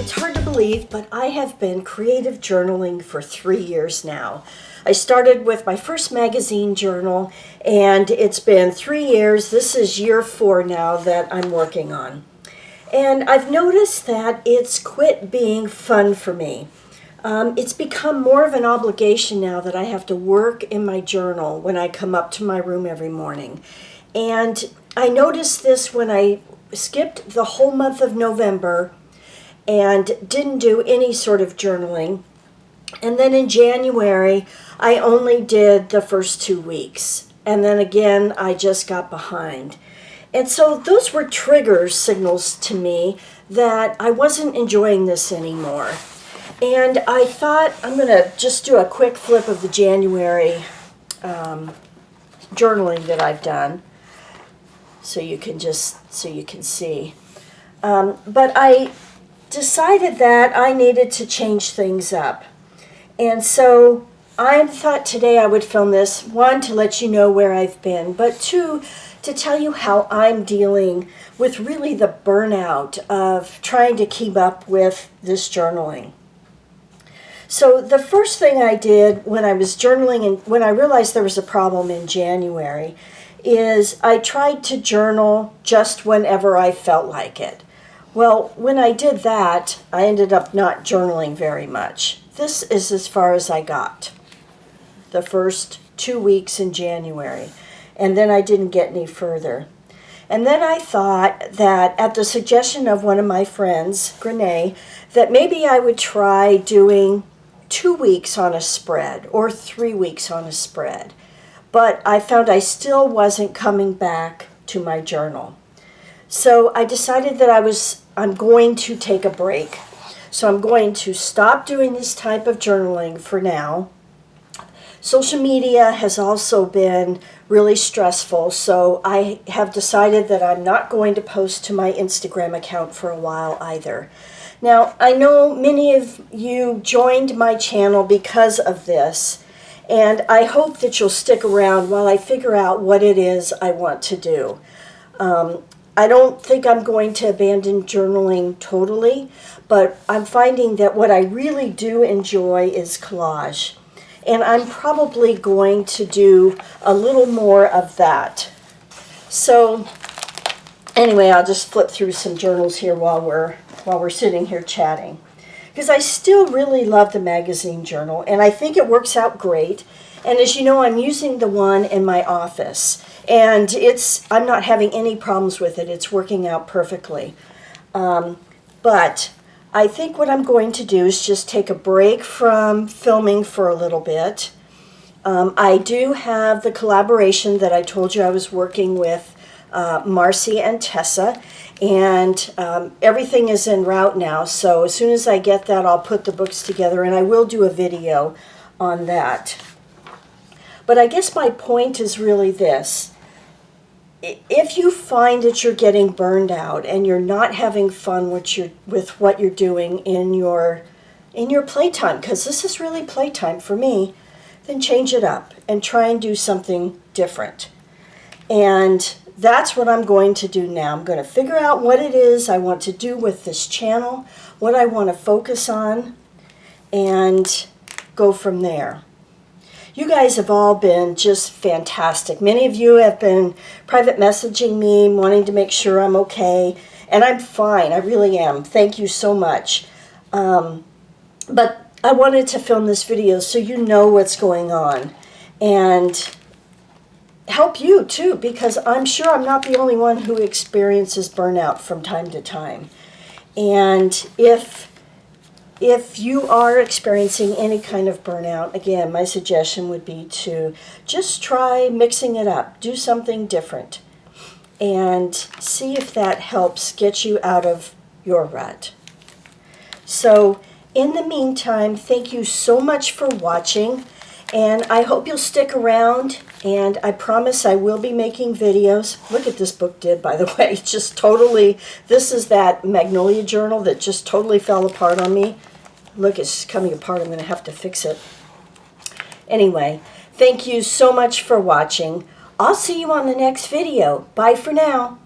It's hard to believe, but I have been creative journaling for 3 years now. I started with my first magazine journal, and it's been 3 years. This is year 4 now that I'm working on. And I've noticed that it's quit being fun for me. It's become more of an obligation now that I have to work in my journal when I come up to my room every morning. And I noticed this when I skipped the whole month of November and didn't do any sort of journaling. And then in January, I only did the first 2 weeks. And then again, I just got behind. And so those were trigger signals to me that I wasn't enjoying this anymore. And I thought I'm going to just do a quick flip of the January journaling that I've done, so you can see. But I decided that I needed to change things up. And so I thought today I would film this, 1, to let you know where I've been, but 2, to tell you how I'm dealing with really the burnout of trying to keep up with this journaling. So the first thing I did when I was journaling and when I realized there was a problem in January is I tried to journal just whenever I felt like it. Well, when I did that, I ended up not journaling very much. This is as far as I got, the first 2 weeks in January, and then I didn't get any further. And then I thought that at the suggestion of one of my friends, Grenee, that maybe I would try doing 2 weeks on a spread or 3 weeks on a spread. But I found I still wasn't coming back to my journal. So I decided that I'm going to take a break. So I'm going to stop doing this type of journaling for now. Social media has also been really stressful, so I have decided that I'm not going to post to my Instagram account for a while either. Now, I know many of you joined my channel because of this, and I hope that you'll stick around while I figure out what it is I want to do. I don't think I'm going to abandon journaling totally, but I'm finding that what I really do enjoy is collage. And I'm probably going to do a little more of that. So anyway, I'll just flip through some journals here while we're sitting here chatting. Because I still really love the magazine journal, and I think it works out great. And as you know, I'm using the one in my office, and I'm not having any problems with it. It's working out perfectly. But I think what I'm going to do is just take a break from filming for a little bit. I do have the collaboration that I told you I was working with Marcy and Tessa, and everything is en route now. So as soon as I get that, I'll put the books together, and I will do a video on that. But I guess my point is really this. If you find that you're getting burned out and you're not having fun with what you're doing in your playtime, because this is really playtime for me, then change it up and try and do something different. And that's what I'm going to do now. I'm going to figure out what it is I want to do with this channel, what I want to focus on, and go from there. You guys have all been just fantastic. Many of you have been private messaging me, wanting to make sure I'm okay, and I'm fine. I really am. Thank you so much. But I wanted to film this video so you know what's going on and help you too, because I'm sure I'm not the only one who experiences burnout from time to time. And if you are experiencing any kind of burnout, again, my suggestion would be to just try mixing it up. Do something different and see if that helps get you out of your rut. So in the meantime, thank you so much for watching, and I hope you'll stick around, and I promise I will be making videos. Look at this book did, by the way. Just totally, this is that Magnolia journal that just totally fell apart on me. Look, it's coming apart. I'm going to have to fix it. Anyway, thank you so much for watching. I'll see you on the next video. Bye for now.